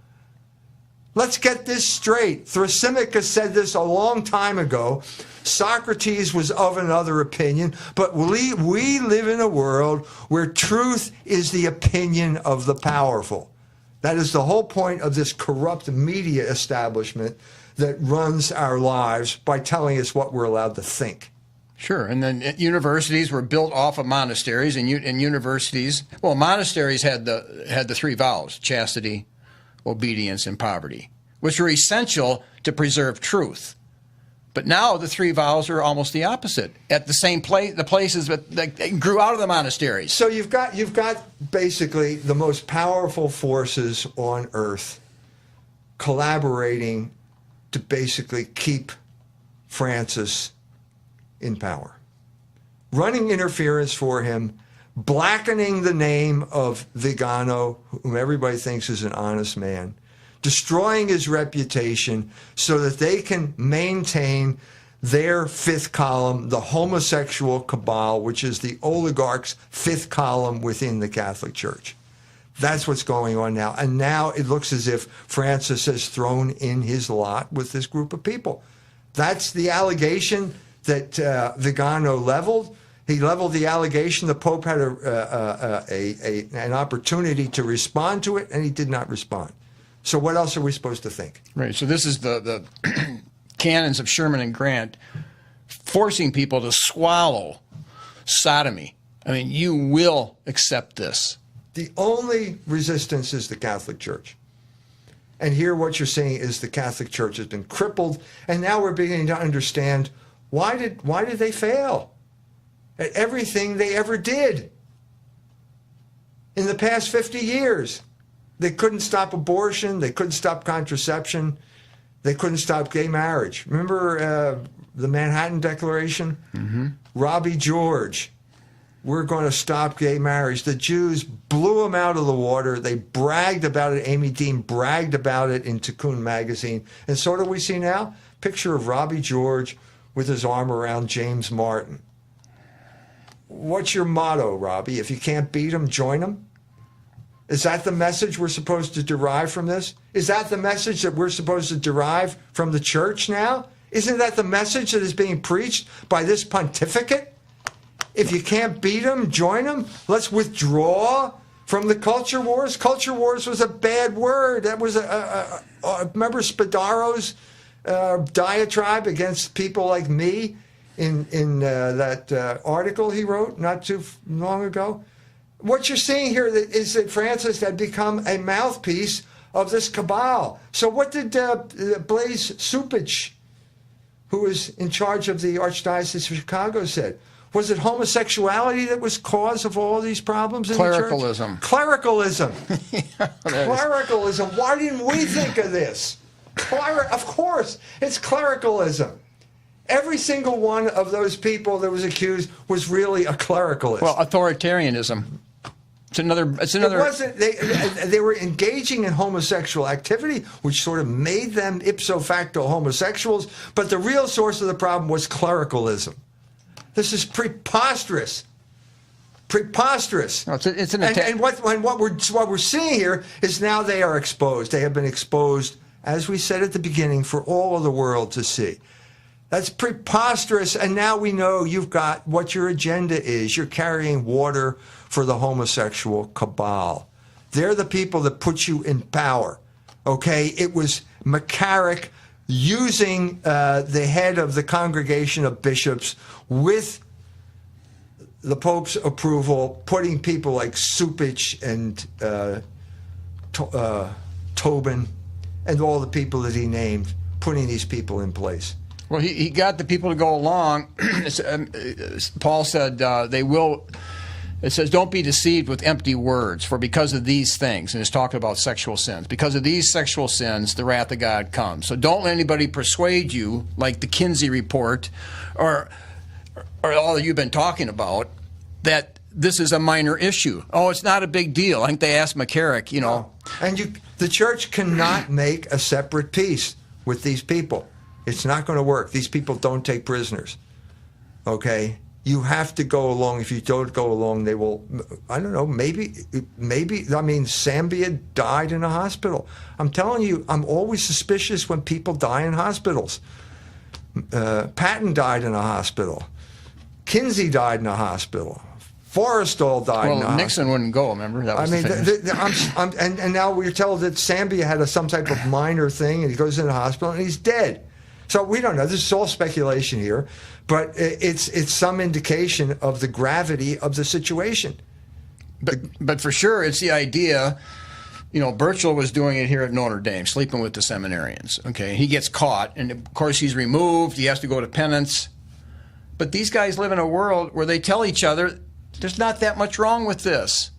Let's get this straight. Thrasymachus said this a long time ago. Socrates was of another opinion, but we live in a world where truth is the opinion of the powerful. That is the whole point of this corrupt media establishment that runs our lives by telling us what we're allowed to think. Sure, and then universities were built off of monasteries, and universities, well, monasteries had the three vows: chastity, obedience, and poverty, which were essential to preserve truth. But now the three vows are almost the opposite. At the same place, the places that grew out of the monasteries. So you've got basically the most powerful forces on earth collaborating to basically keep Francis in power, running interference for him, blackening the name of Vigano, whom everybody thinks is an honest man, destroying his reputation so that they can maintain their fifth column, the homosexual cabal, which is the oligarchs' fifth column within the Catholic Church. That's what's going on now. And now it looks as if Francis has thrown in his lot with this group of people. That's the allegation that Vigano leveled. He leveled the allegation. The Pope had an opportunity to respond to it, and he did not respond. So what else are we supposed to think? Right. So this is the canons of Sherman and Grant forcing people to swallow sodomy. I mean, you will accept this. The only resistance is the Catholic Church. And here what you're seeing is the Catholic Church has been crippled, and now we're beginning to understand Why did they fail at everything they ever did in the past 50 years? They couldn't stop abortion. They couldn't stop contraception. They couldn't stop gay marriage. Remember the Manhattan Declaration? Mm-hmm. Robbie George, we're going to stop gay marriage. The Jews blew them out of the water. They bragged about it. Amy Dean bragged about it in Tikkun magazine. And so what do we see now? Picture of Robbie George with his arm around James Martin. What's your motto, Robbie? If you can't beat him, join him? Is that the message we're supposed to derive from this? Is that the message that we're supposed to derive from the church now? Isn't that the message that is being preached by this pontificate? If you can't beat them, join them. Let's withdraw from the culture wars. Culture wars was a bad word. That was remember Spadaro's diatribe against people like me in that article he wrote not too long ago? What you're seeing here is that Francis had become a mouthpiece of this cabal. So what did Blaise Supich, who was in charge of the Archdiocese of Chicago, said? Was it homosexuality that was cause of all these problems in Clericalism. the church? Clericalism. Yeah, Clericalism. Why didn't we think of this? Of course, it's clericalism. Every single one of those people that was accused was really a clericalist. Well, authoritarianism. It's another. It wasn't. They were engaging in homosexual activity, which sort of made them ipso facto homosexuals. But the real source of the problem was clericalism. This is preposterous. Preposterous. No, it's an attack. And what we're seeing here is now they are exposed. They have been exposed, as we said at the beginning, for all of the world to see. That's preposterous. And now we know you've got what your agenda is. You're carrying water for the homosexual cabal. They're the people that put you in power. Okay? It was McCarrick using the head of the congregation of bishops with the Pope's approval, putting people like Supich and Tobin and all the people that he named, putting these people in place. Well, he got the people to go along. Paul said they will. It says, don't be deceived with empty words, for because of these things, and it's talking about sexual sins, because of these sexual sins, the wrath of God comes. So don't let anybody persuade you, like the Kinsey report, or all that you've been talking about, that this is a minor issue. Oh, it's not a big deal. I think they asked McCarrick, you know. And the church cannot make a separate peace with these people. It's not going to work. These people don't take prisoners. Okay? You have to go along. If you don't go along, they will, I don't know, maybe, I mean, Zambia died in a hospital. I'm telling you, I'm always suspicious when people die in hospitals. Patton died in a hospital. Kinsey died in a hospital. Forrestal died in a hospital. Well, Nixon wouldn't go, remember? That was and now we're told that Zambia had some type of minor thing, and he goes in the hospital, and he's dead. So we don't know. This is all speculation here, but it's some indication of the gravity of the situation. But for sure, it's the idea. You know, Burchell was doing it here at Notre Dame, sleeping with the seminarians. Okay, he gets caught, and of course he's removed. He has to go to penance. But these guys live in a world where they tell each other, "There's not that much wrong with this."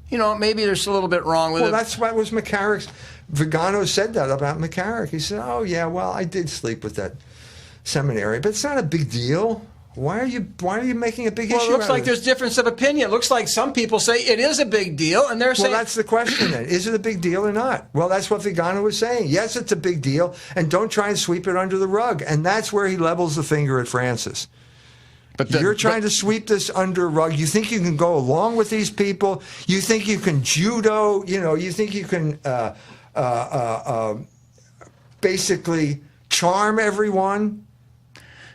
You know, maybe there's a little bit wrong with it. Well, that's what was McCarrick's. Vigano said that about McCarrick. He said, "Oh yeah, well, I did sleep with that seminary, but it's not a big deal. Why are you making a big issue?" Well, it looks like there's difference of opinion. It looks like some people say it is a big deal, and they're saying. Well, that's the question then. Is it a big deal or not? Well, that's what Vigano was saying. Yes, it's a big deal, and don't try and sweep it under the rug. And that's where he levels the finger at Francis. You're trying to sweep this under a rug. You think you can go along with these people. You think you can judo. You know, you think you can basically charm everyone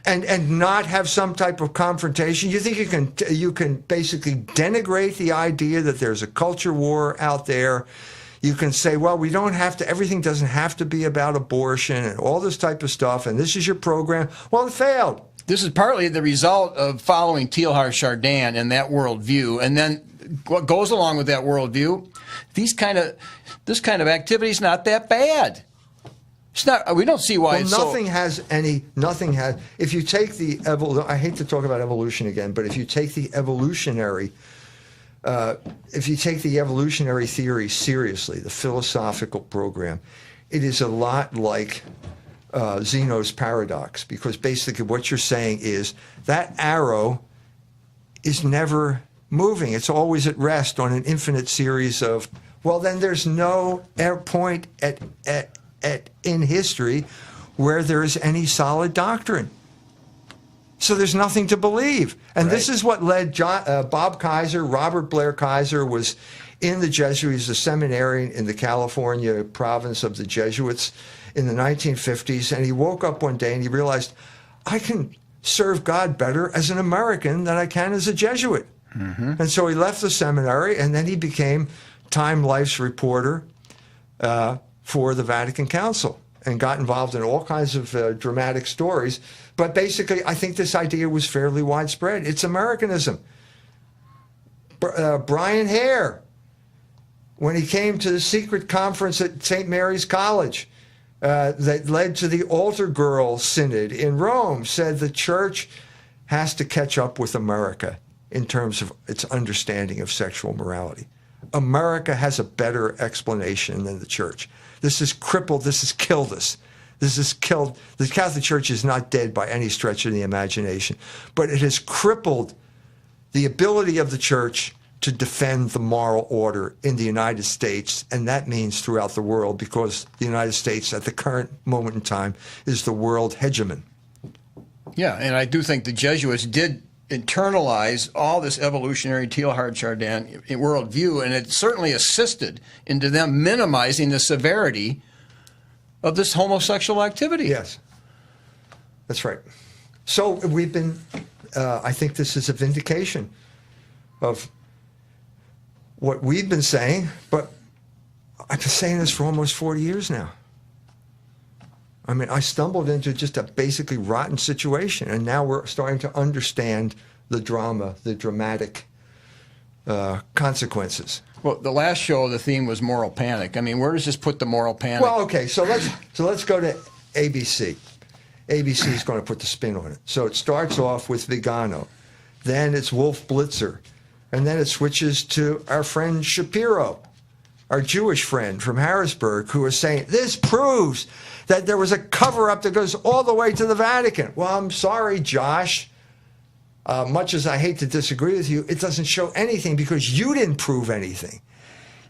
and not have some type of confrontation. You think you can basically denigrate the idea that there's a culture war out there. You can say, well, we don't have to, everything doesn't have to be about abortion and all this type of stuff, and this is your program. Well, it failed. This is partly the result of following Teilhard Chardin and that worldview. And then what goes along with that worldview, this kind of activity is not that bad. It's not. We don't see why. Well, it's nothing has any. Nothing has. If you take the I hate to talk about evolution again, but if you take the evolutionary, theory seriously, the philosophical program, it is a lot like Zeno's paradox, because basically what you're saying is that arrow is never moving. It's always at rest on an infinite series of. Well, then there's no point in history where there is any solid doctrine. So there's nothing to believe. And This is what led Bob Kaiser, Robert Blair Kaiser, was in the Jesuits, a seminarian in the California province of the Jesuits in the 1950s. And he woke up one day and he realized, I can serve God better as an American than I can as a Jesuit. Mm-hmm. And so he left the seminary, and then he became Time Life's reporter for the Vatican Council and got involved in all kinds of dramatic stories. But basically, I think this idea was fairly widespread. It's Americanism. Brian Hare, when he came to the secret conference at St. Mary's College that led to the Altar Girl Synod in Rome, said the church has to catch up with America in terms of its understanding of sexual morality. America has a better explanation than the church. This has crippled, this has killed us. This has killed, the Catholic Church is not dead by any stretch of the imagination, but it has crippled the ability of the church to defend the moral order in the United States, and that means throughout the world, because the United States at the current moment in time is the world hegemon. Yeah, and I do think the Jesuits did internalize all this evolutionary Teilhard Chardin worldview, and it certainly assisted into them minimizing the severity of this homosexual activity. Yes, that's right. So we've been, I think this is a vindication of what we've been saying, but I've been saying this for almost 40 years now. I mean, I stumbled into just a basically rotten situation, and now we're starting to understand the drama, the dramatic consequences. Well, the last show, the theme was moral panic. I mean, where does this put the moral panic? Well, okay, so let's go to ABC. ABC is going to put the spin on it. So it starts off with Vigano, then it's Wolf Blitzer, and then it switches to our friend Shapiro, our Jewish friend from Harrisburg, who is saying this proves that there was a cover-up that goes all the way to the Vatican. Well, I'm sorry, Josh. Much as I hate to disagree with you, it doesn't show anything because you didn't prove anything.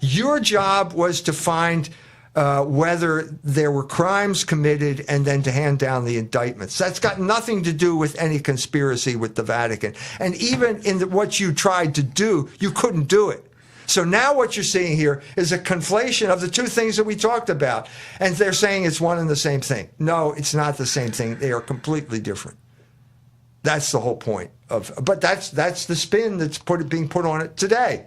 Your job was to find whether there were crimes committed and then to hand down the indictments. That's got nothing to do with any conspiracy with the Vatican. And even in what you tried to do, you couldn't do it. So now what you're seeing here is a conflation of the two things that we talked about. And they're saying it's one and the same thing. No, it's not the same thing. They are completely different. That's the whole point but that's the spin that's being put on it today.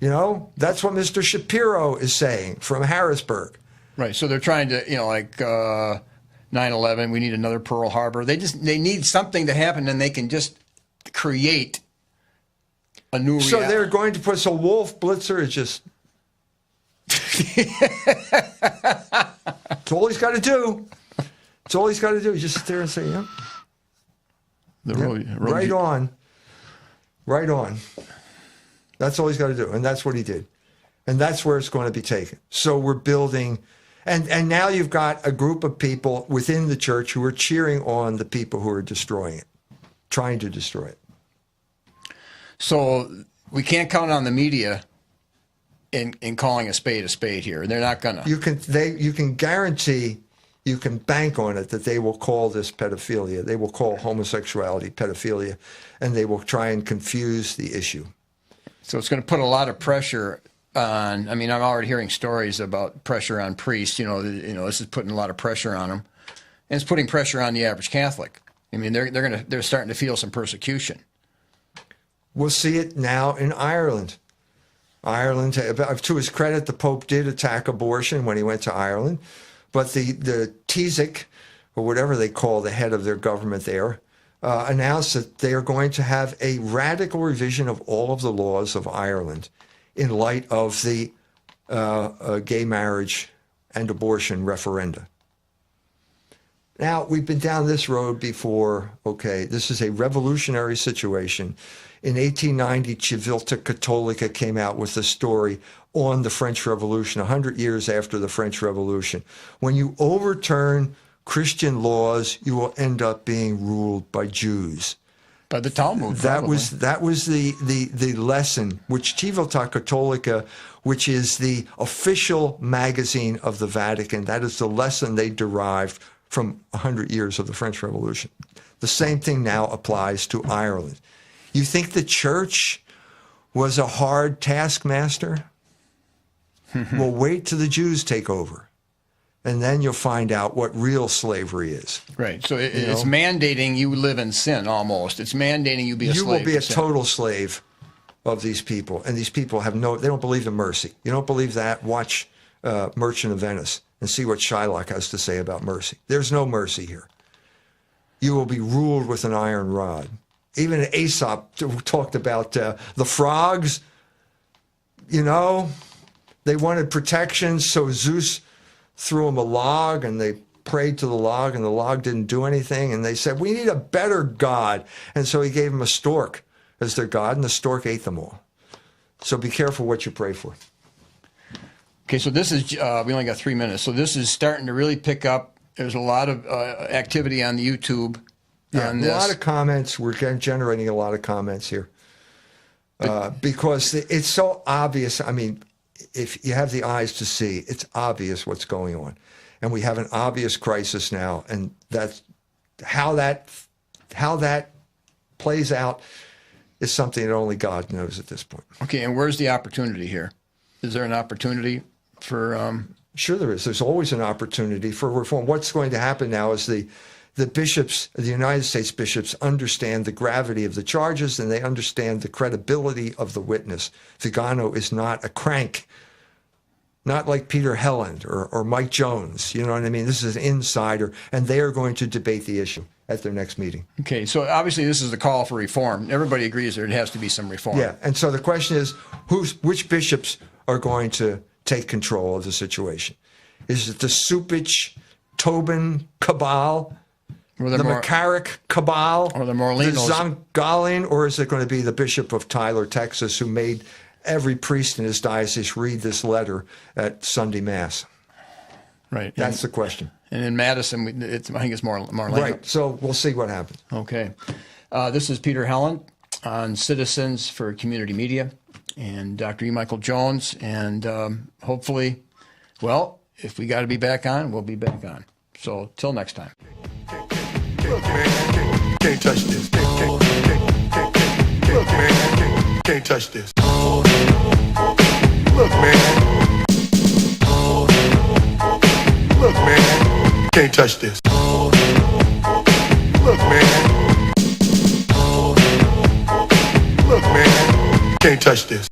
You know, that's what Mr. Shapiro is saying from Harrisburg. Right. So they're trying to, like 9/11, we need another Pearl Harbor. They need something to happen, and they can just create a new reality. So they're going to put, so Wolf Blitzer is just, that's all he's got to do. That's all he's got to do. Just sit there and say, yeah. Right on. Right on. That's all he's got to do. And that's what he did. And that's where it's going to be taken. So we're building, and now you've got a group of people within the church who are cheering on the people who are destroying it, trying to destroy it. So we can't count on the media in calling a spade here. They're not going to. You can guarantee, you can bank on it that they will call this pedophilia. They will call homosexuality pedophilia, and they will try and confuse the issue. So it's going to put a lot of pressure on. I mean, I'm already hearing stories about pressure on priests. This is putting a lot of pressure on them, and it's putting pressure on the average Catholic. I mean, they're starting to feel some persecution. We'll see it now in Ireland. Ireland, to his credit, the Pope did attack abortion when he went to Ireland, but the Taoiseach, or whatever they call the head of their government there, announced that they are going to have a radical revision of all of the laws of Ireland in light of the gay marriage and abortion referenda. Now, we've been down this road before. Okay, this is a revolutionary situation. In 1890, Civiltà Cattolica came out with a story on the French Revolution, 100 years after the French Revolution. When you overturn Christian laws, you will end up being ruled by Jews. By the Talmud, That probably. was the lesson which Civiltà Cattolica, which is the official magazine of the Vatican, that is the lesson they derived from 100 years of the French Revolution. The same thing now applies to Ireland. You think the church was a hard taskmaster? Well, wait till the Jews take over, and then you'll find out what real slavery is. Right. So it's mandating you live in sin almost. It's mandating you be a slave. You will be a to sin. total slave of these people, and these people they don't believe in mercy. You don't believe that? Watch Merchant of Venice and see what Shylock has to say about mercy. There's no mercy here. You will be ruled with an iron rod. Even Aesop talked about the frogs. They wanted protection, so Zeus threw them a log, and they prayed to the log, and the log didn't do anything. And they said, we need a better god. And so he gave them a stork as their god, and the stork ate them all. So be careful what you pray for. Okay, so this is, we only got 3 minutes. So this is starting to really pick up. There's a lot of activity on the YouTube on this. A lot of comments. We're generating a lot of comments here because it's so obvious. I mean, if you have the eyes to see, it's obvious what's going on. And we have an obvious crisis now, and that's how that plays out is something that only God knows at this point. Okay, and where's the opportunity here? Is there an opportunity for... Sure there is. There's always an opportunity for reform. What's going to happen now is the bishops, the United States bishops, understand the gravity of the charges, and they understand the credibility of the witness. Vigano is not a crank, not like Peter Helland or Mike Jones. You know what I mean? This is an insider, and they are going to debate the issue at their next meeting. Okay, so obviously this is the call for reform. Everybody agrees there has to be some reform. Yeah, and so the question is, which bishops are going to take control of the situation? Is it the Supich, Tobin cabal, the McCarrick cabal, or the the Morlinos? Zongalin, or is it going to be the Bishop of Tyler, Texas, who made every priest in his diocese read this letter at Sunday Mass? Right. That's the question. And in Madison, I think it's Marlena. Right, so we'll see what happens. Okay. This is Peter Helland on Citizens for Community Media and Dr. E. Michael Jones. And hopefully, well, if we got to be back on, we'll be back on. So till next time. Look, man, can't touch this. Look, man, can't touch this. Look, man. Look, man, can't touch this. Look, man. Look, man, can't touch this.